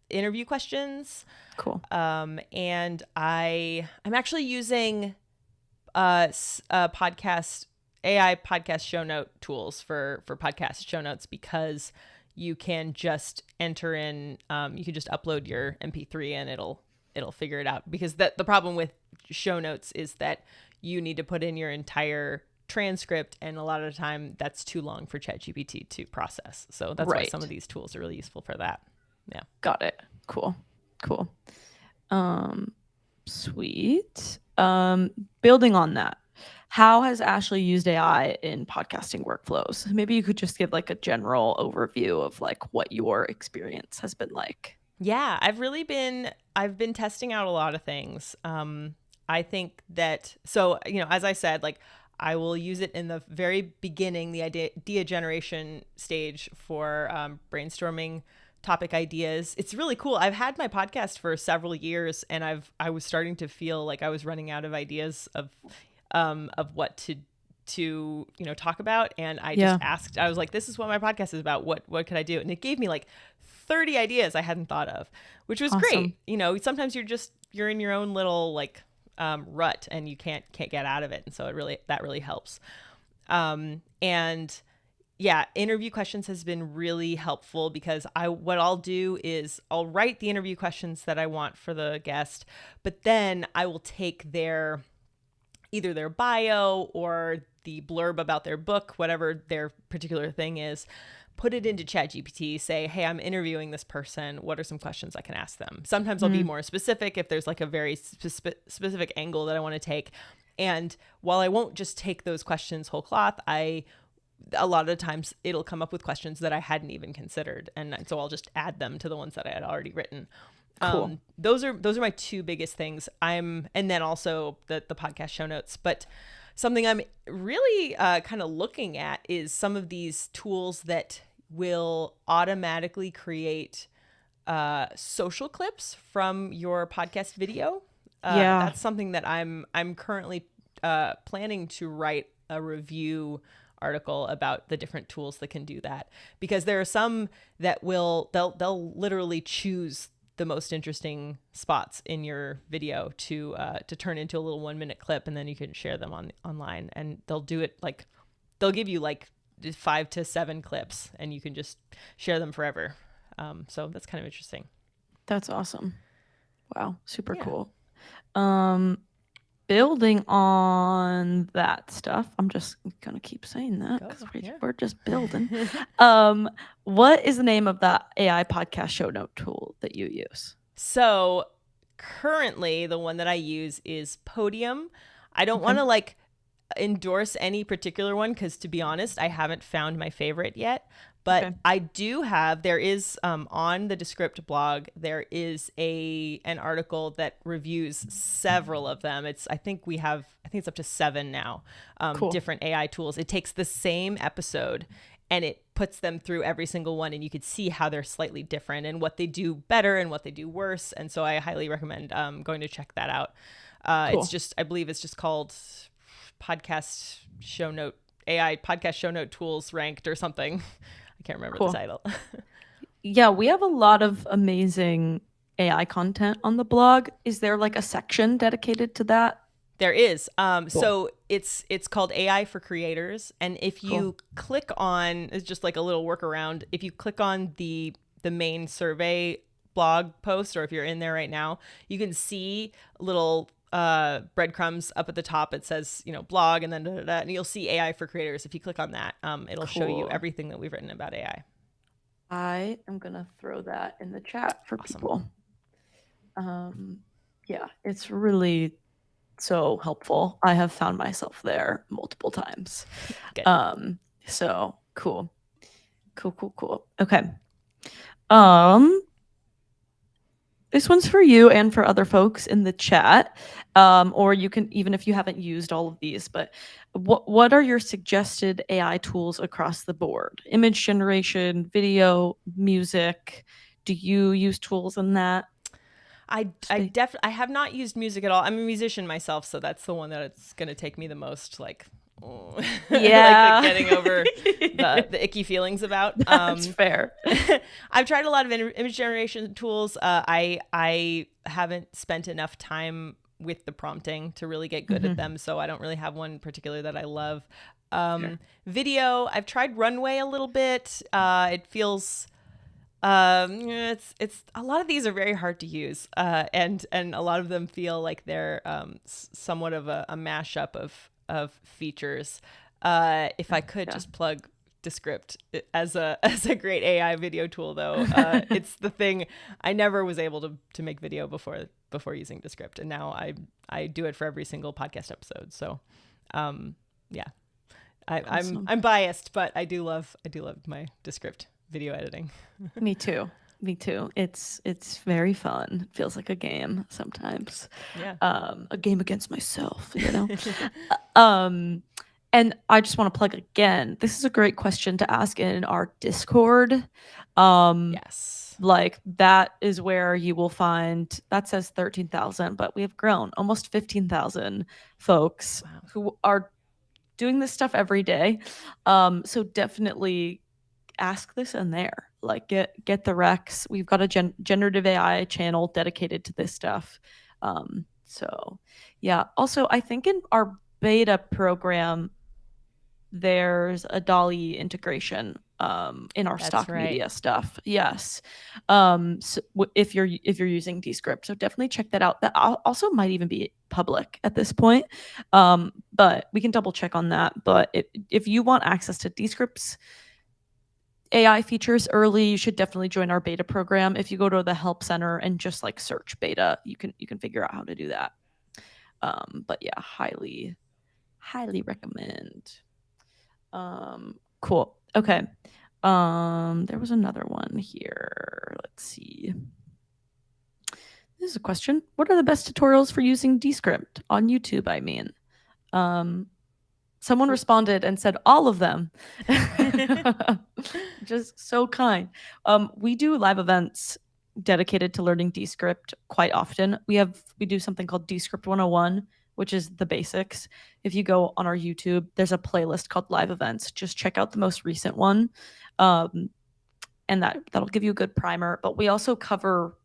interview questions. Cool. And I'm actually using podcast AI podcast show note tools for podcast show notes, because you can just enter in you can just upload your MP3 and it'll figure it out, because the problem with show notes is that you need to put in your entire transcript, and a lot of the time that's too long for ChatGPT to process. So that's why some of these tools are really useful for that. Yeah. Got it. Cool. Sweet. Building on that, how has Ashley used AI in podcasting workflows? Maybe you could just give a general overview of what your experience has been like. Yeah, I've been testing out a lot of things. I think that, as I said, I will use it in the very beginning, the idea generation stage for brainstorming topic ideas. It's really cool. I've had my podcast for several years, and I was starting to feel like I was running out of ideas of what to talk about, and I just asked. I was like, "This is what my podcast is about. What could I do?" And it gave me 30 ideas I hadn't thought of, which was great. Sometimes you're in your own little rut, and you can't get out of it, and so that really helps. And yeah, interview questions has been really helpful because what I'll do is I'll write the interview questions that I want for the guest, but then I will take either their bio or the blurb about their book, whatever their particular thing is, put it into ChatGPT, say, hey, I'm interviewing this person. What are some questions I can ask them? Sometimes I'll be more specific if there's like a very specific angle that I want to take. And while I won't just take those questions whole cloth, a lot of the times it'll come up with questions that I hadn't even considered. And so I'll just add them to the ones that I had already written. Cool. Those are my two biggest things. And then also the podcast show notes. But something I'm really kind of looking at is some of these tools that will automatically create social clips from your podcast video. That's something that I'm currently planning to write a review article about the different tools that can do that, because there are some that they'll literally choose the most interesting spots in your video to turn into a little 1-minute clip, and then you can share them online, and they'll do it like they'll give you like 5 to 7 clips and you can just share them forever. So that's kind of interesting. That's awesome. Wow. Super cool. Building on that stuff, I'm just gonna keep saying that because we're just building. What is the name of that AI podcast show note tool that you use? So currently the one that I use is Podium. I don't want to like endorse any particular one because, to be honest, I haven't found my favorite yet. But I do have, there is on the Descript blog, there is an article that reviews several of them. I think it's up to 7 now, different AI tools. It takes the same episode and it puts them through every single one, and you could see how they're slightly different and what they do better and what they do worse. And so I highly recommend going to check that out. I believe it's just called podcast show note, AI podcast show note tools ranked or something. I can't remember the title. Yeah, we have a lot of amazing AI content on the blog. Is there like a section dedicated to that? There is. So it's called AI for Creators. And if you click on, it's just like a little workaround. If you click on the main survey blog post, or if you're in there right now, you can see little breadcrumbs up at the top. It says, blog, and then and you'll see AI for Creators. If you click on that, it'll show you everything that we've written about AI. I am gonna throw that in the chat for people. Yeah, it's really so helpful. I have found myself there multiple times. Good. So cool. Okay. This one's for you and for other folks in the chat, or you can, even if you haven't used all of these, but what are your suggested AI tools across the board? Image generation, video, music. Do you use tools in that? I have not used music at all. I'm a musician myself, so that's the one that it's going to take me the most, like getting over the icky feelings about. That's fair. I've tried a lot of image generation tools. I haven't spent enough time with the prompting to really get good at them, so I don't really have one particular that I love. Video, I've tried Runway a little bit. It feels it's a lot of these are very hard to use, and a lot of them feel like they're somewhat of a mashup of features. If I could just plug Descript as a great AI video tool, though, it's the thing. I never was able to make video before using Descript, and now I do it for every single podcast episode. So, yeah, Awesome. I'm biased, but I do love my Descript video editing. Me too. It's very fun. It feels like a game sometimes. Yeah. A game against myself, And I just want to plug again. This is a great question to ask in our Discord. Yes. Like that is where you will find, that says 13,000, but we have grown almost 15,000 folks who are doing this stuff every day. So definitely ask this in there. Like get the recs. We've got a generative AI channel dedicated to this stuff. So yeah. Also, I think in our beta program, there's a Dolly integration in our That's stock right. media stuff. Yes. If you're using Descript, so definitely check that out. That also might even be public at this point, but we can double check on that. But if you want access to Descript's AI features early, you should definitely join our beta program. If you go to the help center and just like search beta, you can figure out how to do that. But yeah, highly recommend. Cool. Okay. There was another one here. Let's see. This is a question. What are the best tutorials for using Descript on YouTube? I mean, someone responded and said all of them. Just so kind. We do live events dedicated to learning Descript quite often. We do something called Descript 101, which is the basics. If you go on our YouTube, there's a playlist called live events. Just check out the most recent one. And that'll give you a good primer. But we also cover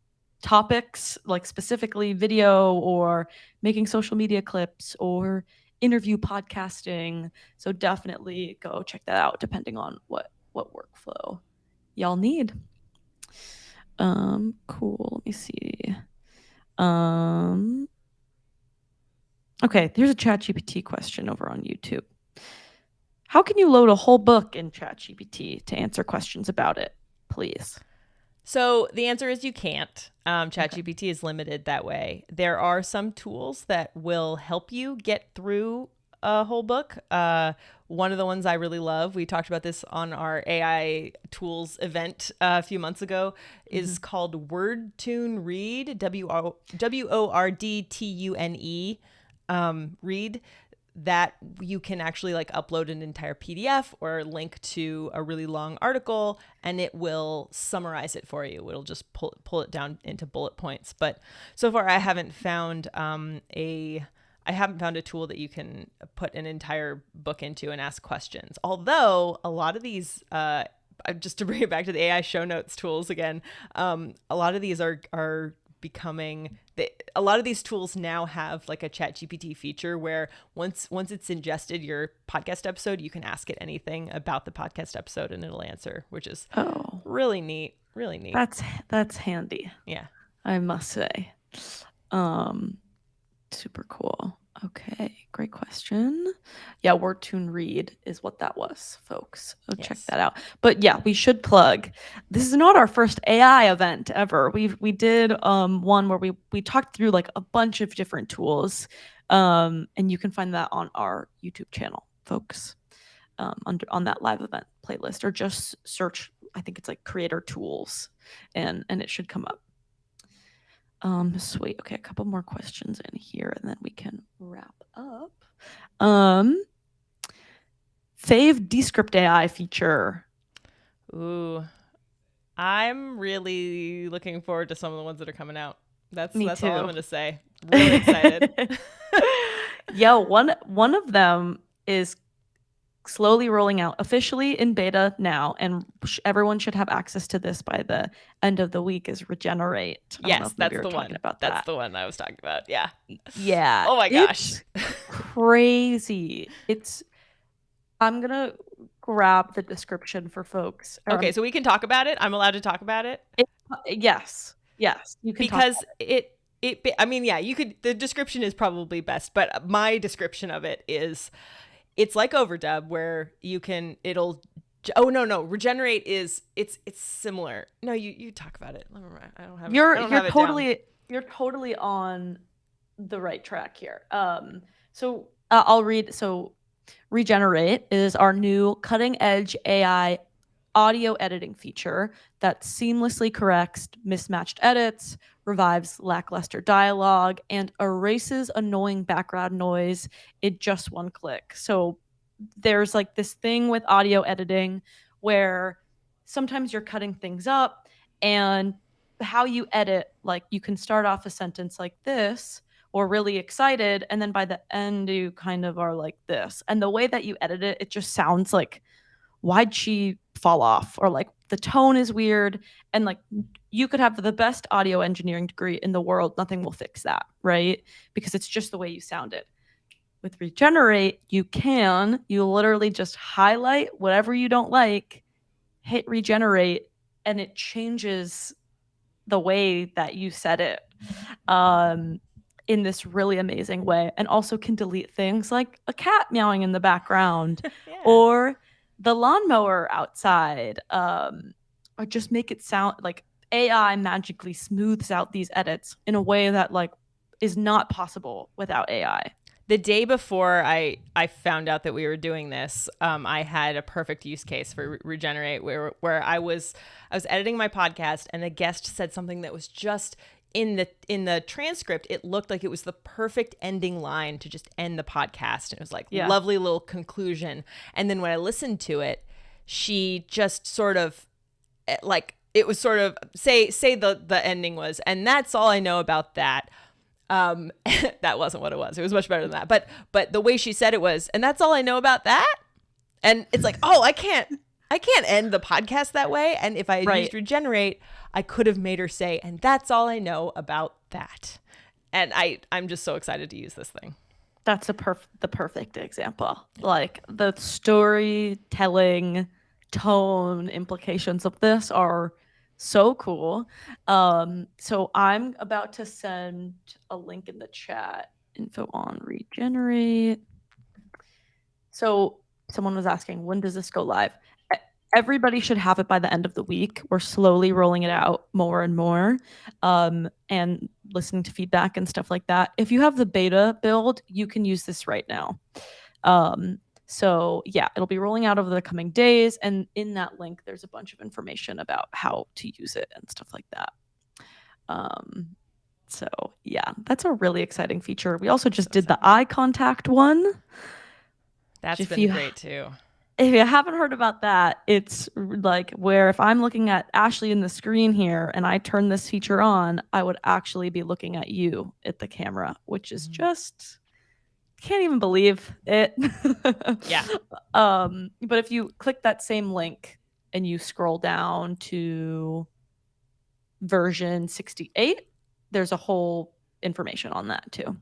topics like specifically video or making social media clips or interview podcasting. So definitely go check that out depending on what workflow y'all need. Cool. Let me see. Okay, here's a ChatGPT question over on YouTube. How can you load a whole book in ChatGPT to answer questions about it, please? So the answer is you can't. ChatGPT is limited that way. There are some tools that will help you get through a whole book. One of the ones I really love, we talked about this on our AI tools event a few months ago, is called WordTune Read, WORDTUNE Read. That you can actually like upload an entire PDF or link to a really long article, and it will summarize it for you. It'll just pull it down into bullet points. But so far, I haven't found a tool that you can put an entire book into and ask questions. Although a lot of these, just to bring it back to the AI show notes tools again, a lot of these are becoming. A lot of these tools now have like a ChatGPT feature where once it's ingested your podcast episode, you can ask it anything about the podcast episode and it'll answer, which is really neat. Really neat. That's handy. Yeah, I must say. Super cool. Okay, great question. Yeah, WordTune Read is what that was, folks. So check that out. But yeah, we should plug. This is not our first AI event ever. We did one where we talked through like a bunch of different tools, and you can find that on our YouTube channel, folks, on that live event playlist, or just search. I think it's like creator tools, and it should come up. Sweet. Okay, a couple more questions in here and then we can wrap up. Fave Descript AI feature. Ooh. I'm really looking forward to some of the ones that are coming out. That's all I'm going to say. Really excited. Yeah, one of them is slowly rolling out officially in beta now, and everyone should have access to this by the end of the week, is Regenerate. Yes, that's the one. That's the one I was talking about. Yeah. Yeah. Oh my gosh. Crazy. I'm going to grab the description for folks. Okay, so we can talk about it? I'm allowed to talk about it? Yes. You can because I mean, yeah, you could, the description is probably best, but my description of it is, it's like overdub where Regenerate is, it's similar. No, you talk about it. I don't have You're totally on the right track here. So I'll read. So Regenerate is our new cutting edge AI audio editing feature that seamlessly corrects mismatched edits, revives lackluster dialogue, and erases annoying background noise in just one click. So there's like this thing with audio editing where sometimes you're cutting things up, and how you edit, like you can start off a sentence like this or really excited, and then by the end you kind of are like this. And the way that you edit it, it just sounds like, why'd she fall off? Or like the tone is weird. And like you could have the best audio engineering degree in the world, nothing will fix that, right? Because it's just the way you sound it. with regenerate, you literally just highlight whatever you don't like, hit regenerate, and it changes the way that you said it in this really amazing way, and also can delete things like a cat meowing in the background Yeah. or the lawnmower outside, or just make it sound like AI magically smooths out these edits in a way that like is not possible without AI. The day before I found out that we were doing this, I had a perfect use case for Regenerate where I was editing my podcast and a guest said something that was just in the transcript. It looked like it was the perfect ending line to just end the podcast. It was like lovely little conclusion. And then when I listened to it, she just sort of like it was sort of say the ending was, and that's all I know about that. That wasn't what it was. It was much better than that. But the way she said it was, and that's all I know about that. And it's like, oh, I can't end the podcast that way. And if I had used Regenerate, I could have made her say, and that's all I know about that. And I'm just so excited to use this thing. That's the perfect example. Like the storytelling tone implications of this are so cool. So I'm about to send a link in the chat, info on Regenerate. So someone was asking, when does this go live? Everybody should have it by the end of the week. We're slowly rolling it out more and more, and listening to feedback and stuff like that. If you have the beta build, you can use this right now. So yeah, it'll be rolling out over the coming days. And in that link, there's a bunch of information about how to use it and stuff like that. So yeah, that's a really exciting feature. We also just did the eye contact one. That's been great too. If you haven't heard about that, it's like where if I'm looking at Ashley in the screen here and I turn this feature on, I would actually be looking at you at the camera, which is just... can't even believe it. Yeah. But if you click that same link and you scroll down to version 68, there's a whole information on that too.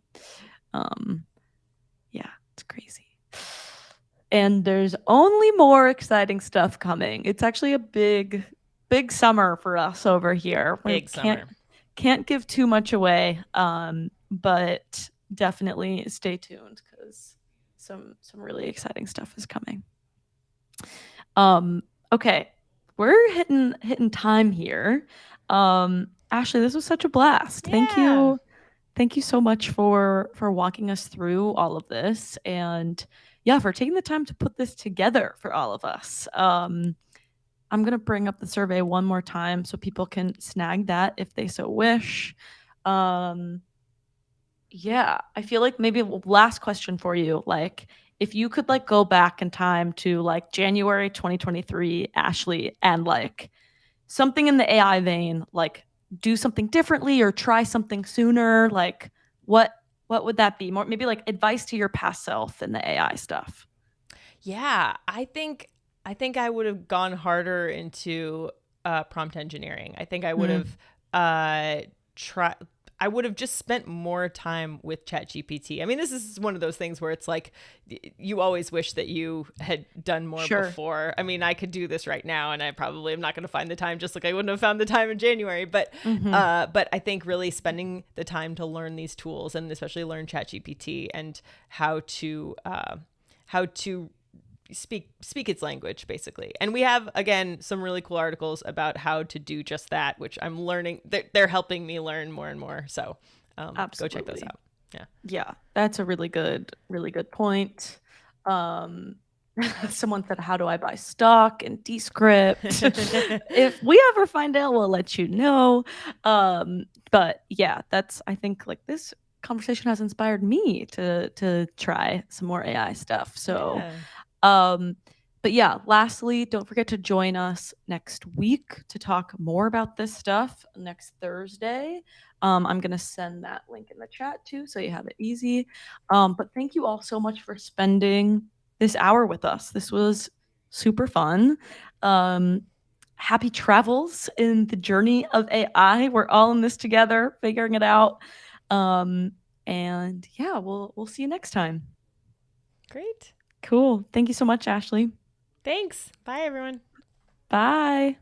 Yeah, it's crazy. And there's only more exciting stuff coming. It's actually a big summer for us over here. Big summer. Can't give too much away, but definitely stay tuned because some really exciting stuff is coming. Okay, we're hitting time here. Ashley, this was such a blast. Yeah. Thank you so much for walking us through all of this, and yeah, for taking the time to put this together for all of us. I'm gonna bring up the survey one more time so people can snag that if they so wish. Yeah, I feel like maybe last question for you, like if you could like go back in time to like January 2023, Ashley, and like something in the AI vein, like do something differently or try something sooner, like what would that be? More maybe like advice to your past self in the AI stuff. Yeah, I think I would have gone harder into prompt engineering. I think I would have I would have just spent more time with ChatGPT. I mean, this is one of those things where it's like you always wish that you had done more before. I mean, I could do this right now, and I probably am not going to find the time, just like I wouldn't have found the time in January. But I think really spending the time to learn these tools, and especially learn ChatGPT and how to speak its language, basically. And we have, again, some really cool articles about how to do just that, which I'm learning. They're helping me learn more and more. So go check those out. Yeah, that's a really good point. Someone said, how do I buy stock in Descript? If we ever find out, we'll let you know. But yeah, I think like this conversation has inspired me to try some more AI stuff. So but yeah, lastly, don't forget to join us next week to talk more about this stuff next Thursday. I'm going to send that link in the chat too, so you have it easy. But thank you all so much for spending this hour with us. This was super fun. Happy travels in the journey of AI. We're all in this together, figuring it out. And yeah, we'll see you next time. Great. Cool. Thank you so much, Ashley. Thanks. Bye, everyone. Bye.